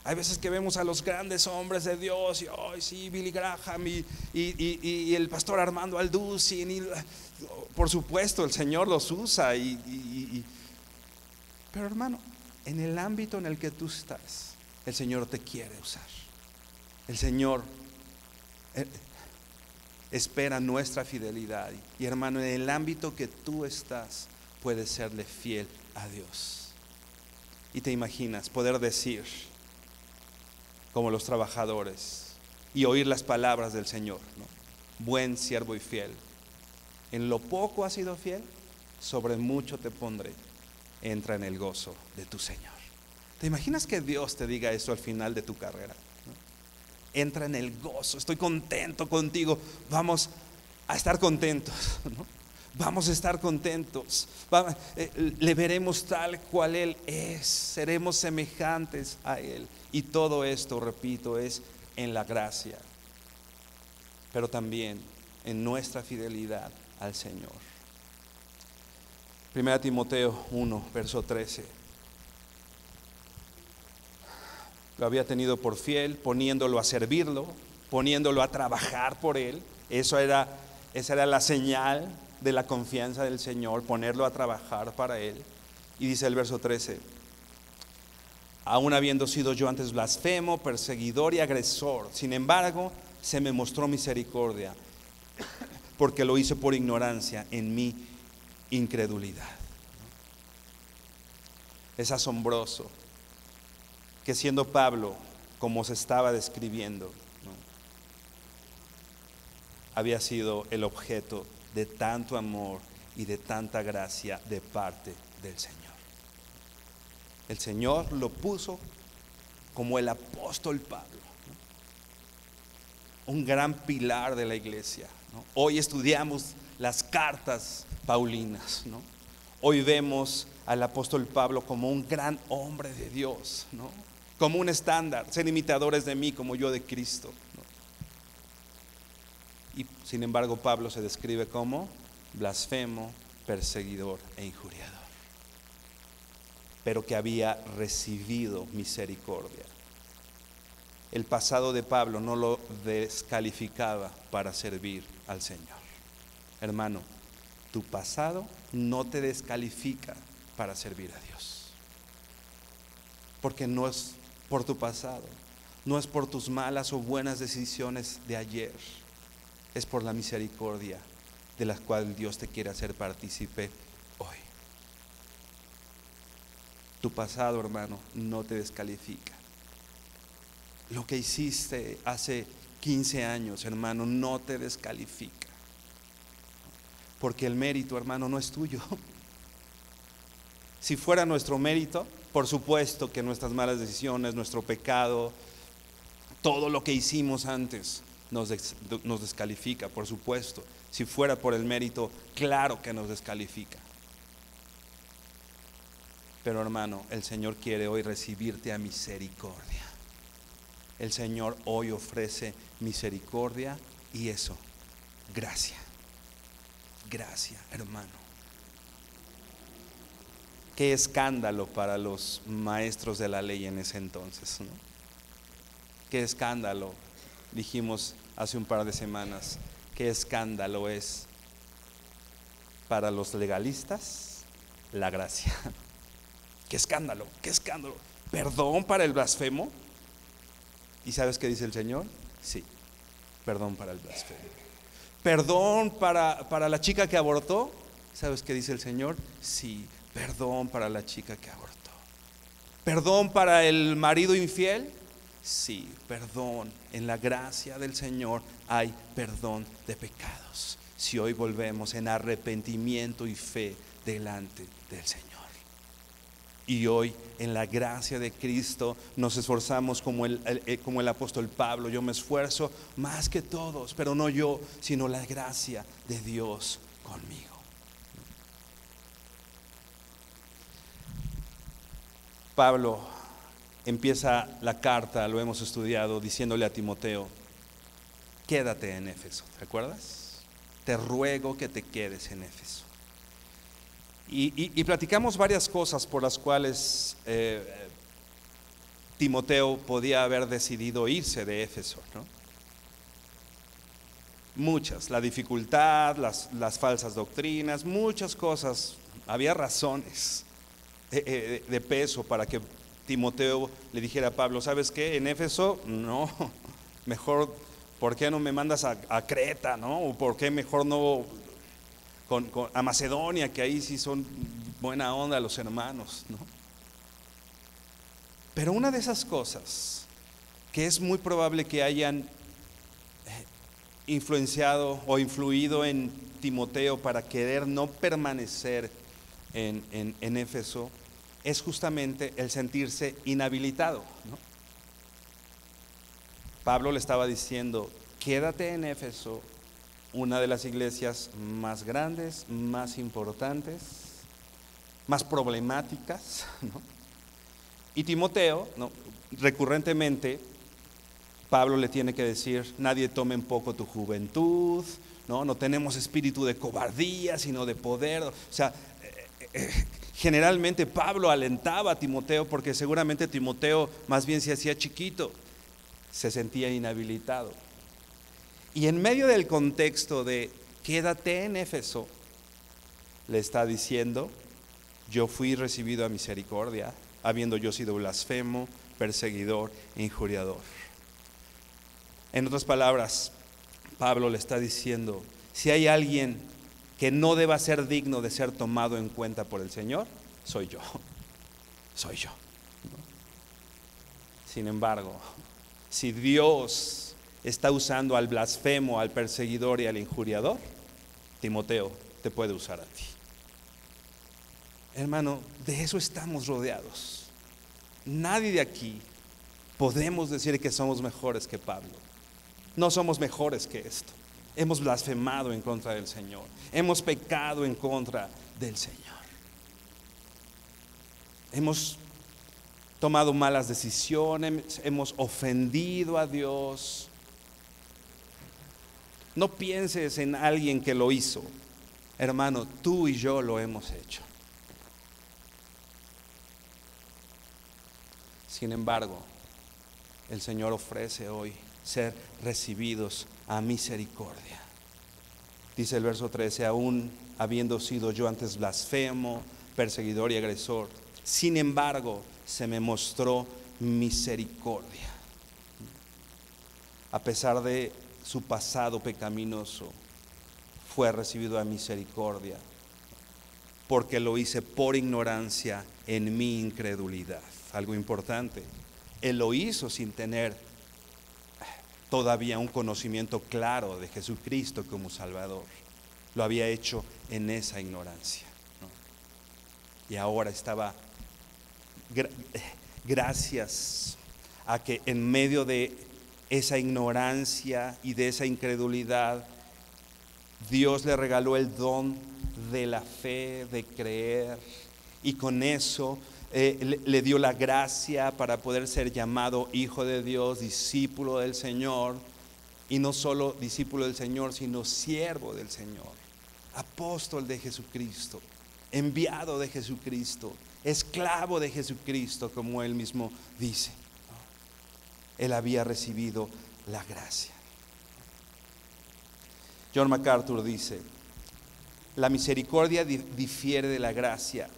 Hay veces que vemos a los grandes hombres de Dios y oh, sí, Billy Graham y el pastor Armando Alducin y, por supuesto, el Señor los usa pero hermano, en el ámbito en el que tú estás, el Señor te quiere usar. El Señor espera nuestra fidelidad. Y hermano, en el ámbito que tú estás, puedes serle fiel a Dios. Y te imaginas poder decir, como los trabajadores, y oír las palabras del Señor, ¿no? Buen siervo y fiel, en lo poco has sido fiel, sobre mucho te pondré, entra en el gozo de tu Señor. ¿Te imaginas que Dios te diga eso al final de tu carrera? Entra en el gozo, estoy contento contigo, vamos a estar contentos, ¿no? Vamos a estar contentos, le veremos tal cual Él es, seremos semejantes a Él. Y todo esto, repito, es en la gracia, pero también en nuestra fidelidad al Señor. 1 Timoteo 1, verso 13. Lo había tenido por fiel, poniéndolo a servirlo, poniéndolo a trabajar por Él. Esa era la señal de la confianza del Señor, ponerlo a trabajar para Él. Y dice el verso 13: aún habiendo sido yo antes blasfemo, perseguidor y agresor, sin embargo, se me mostró misericordia, porque lo hice por ignorancia en mi incredulidad. Es asombroso que siendo Pablo, como se estaba describiendo, ¿no?, había sido el objeto de tanto amor y de tanta gracia de parte del Señor. El Señor lo puso como el apóstol Pablo, ¿no?, un gran pilar de la iglesia, ¿no? Hoy estudiamos las cartas paulinas, ¿no? Hoy vemos al apóstol Pablo como un gran hombre de Dios, ¿no?, como un estándar, ser imitadores de mí como yo de Cristo, ¿no? Y sin embargo Pablo se describe como blasfemo, perseguidor e injuriador, pero que había recibido misericordia. El pasado de Pablo no lo descalificaba para servir al Señor. Hermano, tu pasado no te descalifica para servir a Dios, porque no es por tu pasado, no es por tus malas o buenas decisiones de ayer, es por la misericordia de la cual Dios te quiere hacer partícipe hoy. Tu pasado, hermano, no te descalifica. Lo que hiciste hace 15 años, hermano, no te descalifica, porque el mérito, hermano, no es tuyo. Si fuera nuestro mérito, Por supuesto que nuestras malas decisiones, nuestro pecado, todo lo que hicimos antes nos descalifica, por supuesto. Si fuera por el mérito, claro que nos descalifica. Pero hermano, el Señor quiere hoy recibirte a misericordia. El Señor hoy ofrece misericordia y eso, gracia. Gracia, hermano. Qué escándalo para los maestros de la ley en ese entonces, ¿no? Qué escándalo, dijimos hace un par de semanas, qué escándalo es para los legalistas la gracia. Qué escándalo, qué escándalo. Perdón para el blasfemo. ¿Y sabes qué dice el Señor? Sí, perdón para el blasfemo. Perdón para la chica que abortó. ¿Sabes qué dice el Señor? Sí, perdón para la chica que abortó. Perdón para el marido infiel. Sí, perdón. En la gracia del Señor hay perdón de pecados, si hoy volvemos en arrepentimiento y fe delante del Señor. Y hoy en la gracia de Cristo nos esforzamos como el apóstol Pablo. Yo me esfuerzo más que todos, pero no yo, sino la gracia de Dios conmigo. Pablo empieza la carta, lo hemos estudiado, diciéndole a Timoteo: quédate en Éfeso. ¿Te acuerdas? Te ruego que te quedes en Éfeso. Y platicamos varias cosas por las cuales Timoteo podía haber decidido irse de Éfeso, ¿no? Muchas, la dificultad, las falsas doctrinas, muchas cosas. Había razones de peso para que Timoteo le dijera a Pablo: ¿sabes qué? En Éfeso, no, mejor, ¿por qué no me mandas a Creta, no? O ¿por qué mejor no a Macedonia, que ahí sí son buena onda los hermanos, ¿no? Pero una de esas cosas que es muy probable que hayan influenciado o influido en Timoteo para querer no permanecer en Éfeso es justamente el sentirse inhabilitado, ¿no? Pablo le estaba diciendo: quédate en Éfeso, una de las iglesias más grandes, más importantes, más problemáticas, ¿no? Y Timoteo, ¿no?, recurrentemente Pablo le tiene que decir: nadie tome en poco tu juventud, no tenemos espíritu de cobardía, sino de poder. O sea, generalmente Pablo alentaba a Timoteo, porque seguramente Timoteo más bien se hacía chiquito, se sentía inhabilitado. Y en medio del contexto de quédate en Éfeso, le está diciendo: yo fui recibido a misericordia, habiendo yo sido blasfemo, perseguidor e injuriador. En otras palabras, Pablo le está diciendo: si hay alguien que no deba ser digno de ser tomado en cuenta por el Señor, soy yo. Soy yo. Sin embargo, si Dios está usando al blasfemo, al perseguidor y al injuriador, Timoteo te puede usar a ti. Hermano, de eso estamos rodeados. Nadie de aquí podemos decir que somos mejores que Pablo. No somos mejores que esto. Hemos blasfemado en contra del Señor. Hemos pecado en contra del Señor. Hemos tomado malas decisiones, hemos ofendido a Dios. No pienses en alguien que lo hizo. Hermano, tú y yo lo hemos hecho. Sin embargo, el Señor ofrece hoy ser recibidos a misericordia. Dice el verso 13: aún habiendo sido yo antes blasfemo, perseguidor y agresor, sin embargo se me mostró misericordia. A pesar de su pasado pecaminoso, fue recibido a misericordia, porque lo hice por ignorancia en mi incredulidad. Algo importante: él lo hizo sin tener todavía un conocimiento claro de Jesucristo como Salvador. Lo había hecho en esa ignorancia, ¿no? Y ahora estaba gra- gracias a que en medio de esa ignorancia y de esa incredulidad, Dios le regaló el don de la fe, de creer, y con eso le dio la gracia para poder ser llamado hijo de Dios, discípulo del Señor, y no solo discípulo del Señor, sino siervo del Señor, apóstol de Jesucristo, enviado de Jesucristo, esclavo de Jesucristo, como él mismo dice. Él había recibido la gracia. John MacArthur dice: la misericordia difiere de la gracia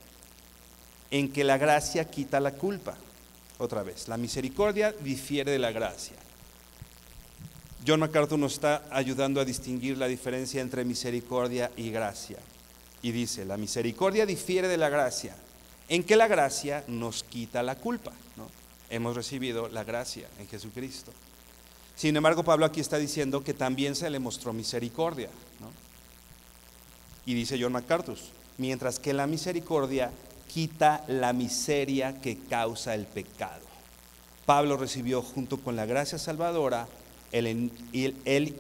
en que la gracia quita la culpa. Otra vez, la misericordia difiere de la gracia. John MacArthur nos está ayudando a distinguir la diferencia entre misericordia y gracia. Y dice: la misericordia difiere de la gracia en que la gracia nos quita la culpa, ¿no? Hemos recibido la gracia en Jesucristo. Sin embargo, Pablo aquí está diciendo que también se le mostró misericordia, ¿no? Y dice John MacArthur: mientras que la misericordia quita la miseria que causa el pecado. Pablo recibió junto con la gracia salvadora el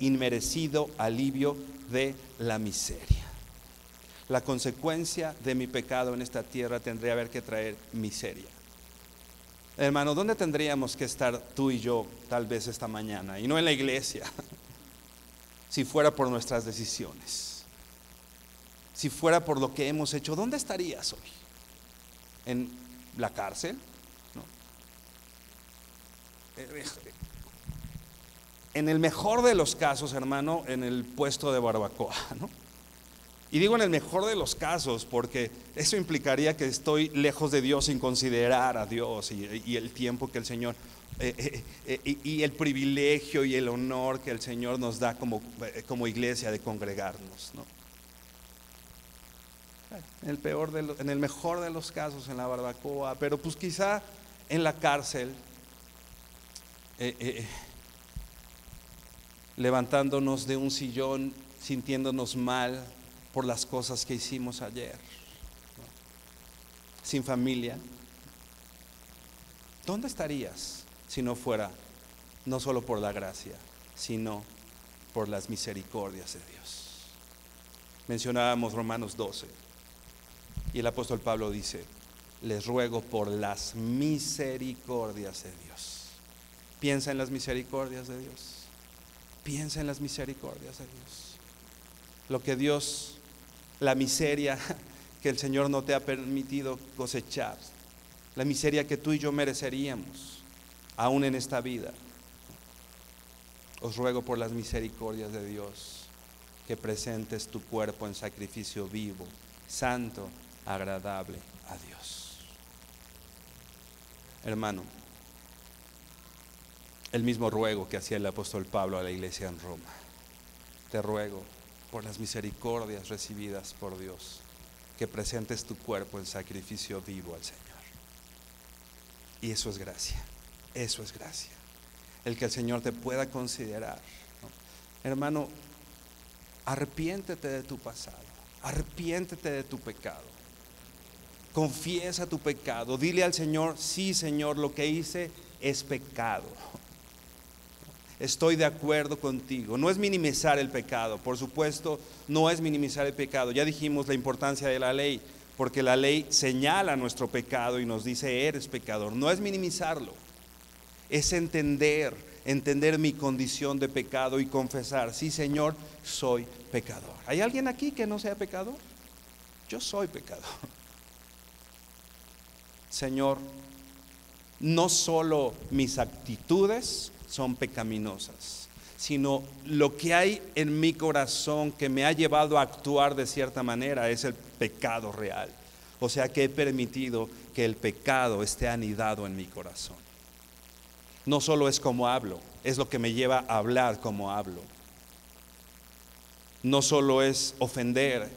inmerecido alivio de la miseria. La consecuencia de mi pecado en esta tierra tendría que traer miseria. Hermano, ¿dónde tendríamos que estar tú y yo tal vez esta mañana? Y no en la iglesia, si fuera por nuestras decisiones, si fuera por lo que hemos hecho. ¿Dónde estarías hoy? ¿En la cárcel? ¿No? En el mejor de los casos, hermano, en el puesto de barbacoa, ¿no? Y digo en el mejor de los casos porque eso implicaría que estoy lejos de Dios sin considerar a Dios y el tiempo que el Señor y el privilegio y el honor que el Señor nos da como iglesia de congregarnos, ¿no? En el mejor de los casos en la barbacoa, pero pues quizá en la cárcel, levantándonos de un sillón, sintiéndonos mal por las cosas que hicimos ayer, ¿no? Sin familia. ¿Dónde estarías si no fuera no solo por la gracia, sino por las misericordias de Dios? Mencionábamos Romanos 12 y el apóstol Pablo dice: les ruego por las misericordias de Dios. Piensa en las misericordias de Dios. Piensa en las misericordias de Dios. Lo que Dios, la miseria que el Señor no te ha permitido cosechar, la miseria que tú y yo mereceríamos aún en esta vida. Os ruego por las misericordias de Dios que presentes tu cuerpo en sacrificio vivo, santo, agradable a Dios. Hermano, el mismo ruego que hacía el apóstol Pablo a la iglesia en Roma: te ruego por las misericordias recibidas por Dios que presentes tu cuerpo en sacrificio vivo al Señor. Y eso es gracia, eso es gracia, el que el Señor te pueda considerar, ¿no? Hermano, arrepiéntete de tu pasado, arrepiéntete de tu pecado, confiesa tu pecado, dile al Señor: sí, Señor, lo que hice es pecado, estoy de acuerdo contigo. No es minimizar el pecado, por supuesto, no es minimizar el pecado. Ya dijimos la importancia de la ley, porque la ley señala nuestro pecado y nos dice: eres pecador. No es minimizarlo, es entender mi condición de pecado y confesar: sí, Señor, soy pecador. ¿Hay alguien aquí que no sea pecador? Yo soy pecador. Señor, no solo mis actitudes son pecaminosas, sino lo que hay en mi corazón que me ha llevado a actuar de cierta manera es el pecado real. O sea que he permitido que el pecado esté anidado en mi corazón. No solo es como hablo, es lo que me lleva a hablar como hablo. No solo es ofender,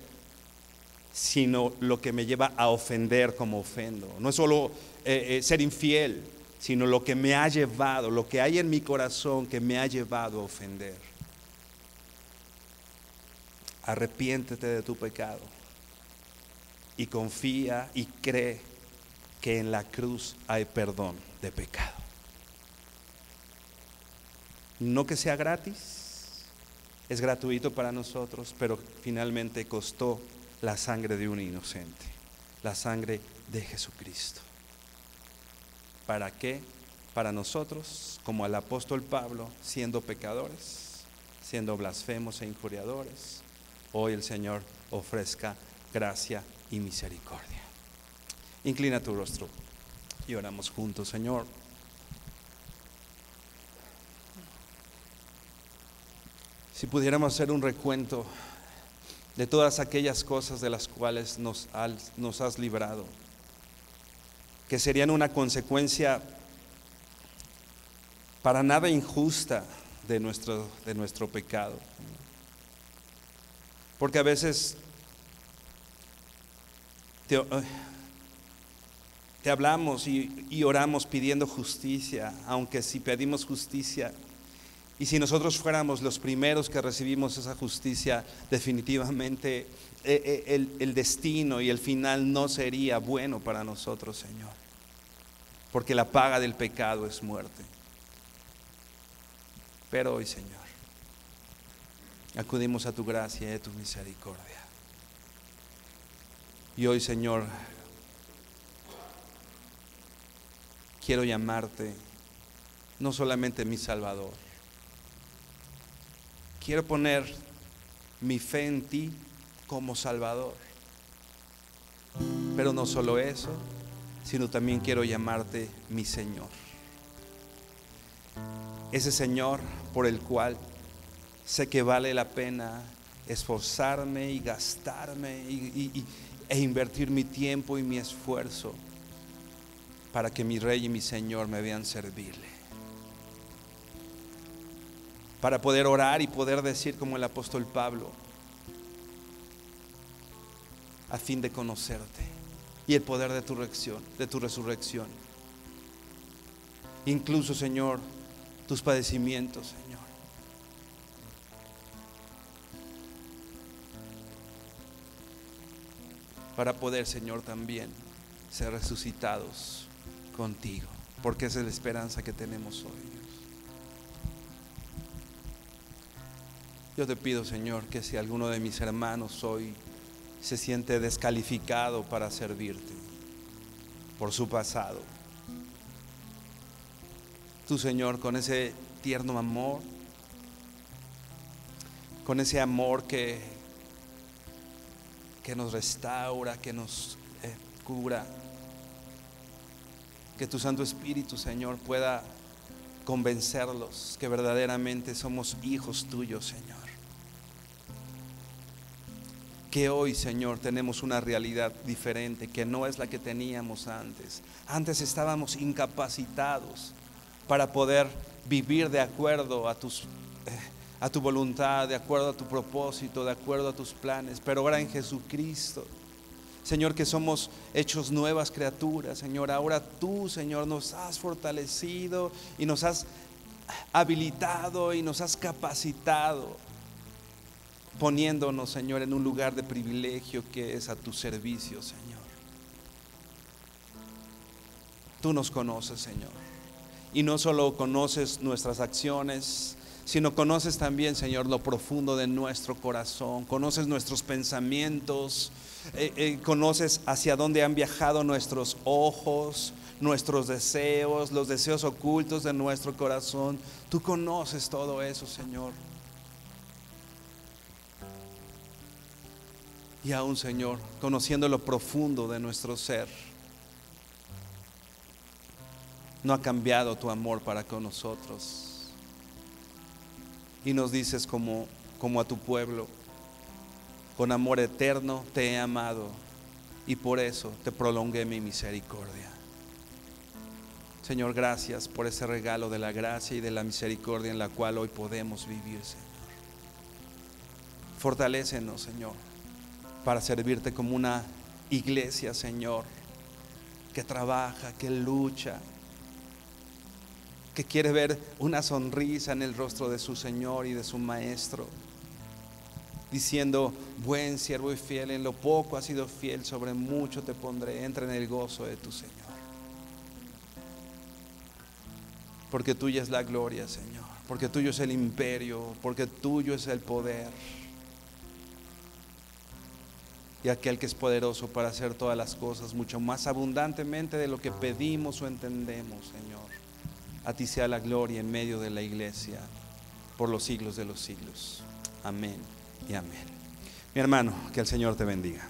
sino lo que me lleva a ofender como ofendo. No es solo ser infiel, sino lo que me ha llevado, lo que hay en mi corazón que me ha llevado a ofender. Arrepiéntete de tu pecado y confía y cree que en la cruz hay perdón de pecado. No que sea gratis, es gratuito para nosotros, pero finalmente costó la sangre de un inocente, la sangre de Jesucristo. ¿Para qué? Para nosotros, como al apóstol Pablo, siendo pecadores, siendo blasfemos e injuriadores, hoy el Señor ofrezca gracia y misericordia. Inclina tu rostro y oramos juntos. Señor, si pudiéramos hacer un recuento de todas aquellas cosas de las cuales nos has librado, que serían una consecuencia para nada injusta de nuestro pecado. Porque a veces te hablamos y oramos pidiendo justicia, aunque si pedimos justicia y si nosotros fuéramos los primeros que recibimos esa justicia, definitivamente el destino y el final no sería bueno para nosotros, Señor, porque la paga del pecado es muerte. Pero hoy, Señor, acudimos a tu gracia y a tu misericordia. Y hoy, Señor, quiero llamarte no solamente mi Salvador, quiero poner mi fe en ti como Salvador. Pero no solo eso, sino también quiero llamarte mi Señor. Ese Señor por el cual sé que vale la pena esforzarme y gastarme e invertir mi tiempo y mi esfuerzo para que mi Rey y mi Señor me vean servirle. Para poder orar y poder decir como el apóstol Pablo, a fin de conocerte y el poder de tu resurrección. Incluso, Señor, tus padecimientos, Señor. Para poder, Señor, también ser resucitados contigo, porque esa es la esperanza que tenemos hoy, Dios. Yo te pido, Señor, que si alguno de mis hermanos hoy se siente descalificado para servirte por su pasado, tú, Señor, con ese tierno amor, con ese amor que nos restaura, que nos cura, que tu Santo Espíritu, Señor, pueda convencerlos que verdaderamente somos hijos tuyos, Señor. Que hoy, Señor, tenemos una realidad diferente, que no es la que teníamos antes. Antes estábamos incapacitados para poder vivir de acuerdo a tu voluntad, de acuerdo a tu propósito, de acuerdo a tus planes. Pero ahora en Jesucristo, Señor, que somos hechos nuevas criaturas, Señor. Ahora tú, Señor, nos has fortalecido y nos has habilitado y nos has capacitado, poniéndonos, Señor, en un lugar de privilegio que es a tu servicio, Señor. Tú nos conoces, Señor, y no solo conoces nuestras acciones, sino conoces también, Señor, lo profundo de nuestro corazón. Conoces nuestros pensamientos, conoces hacia dónde han viajado nuestros ojos, nuestros deseos, los deseos ocultos de nuestro corazón. Tú conoces todo eso, Señor. Y aún, Señor, conociendo lo profundo de nuestro ser, no ha cambiado tu amor para con nosotros. Y nos dices como a tu pueblo: con amor eterno te he amado y por eso te prolongué mi misericordia. Señor, gracias por ese regalo de la gracia y de la misericordia en la cual hoy podemos vivir, Señor. Fortalécenos, Señor, para servirte como una iglesia, Señor, que trabaja, que lucha, que quiere ver una sonrisa en el rostro de su Señor y de su Maestro, diciendo: buen siervo y fiel, en lo poco has sido fiel, sobre mucho te pondré, entra en el gozo de tu Señor. porque tuya es la gloria, Señor, porque tuyo es el imperio, porque tuyo es el poder. Y aquel que es poderoso para hacer todas las cosas mucho más abundantemente de lo que pedimos o entendemos, Señor. A ti sea la gloria en medio de la iglesia por los siglos de los siglos. Amén y amén. Mi hermano, que el Señor te bendiga.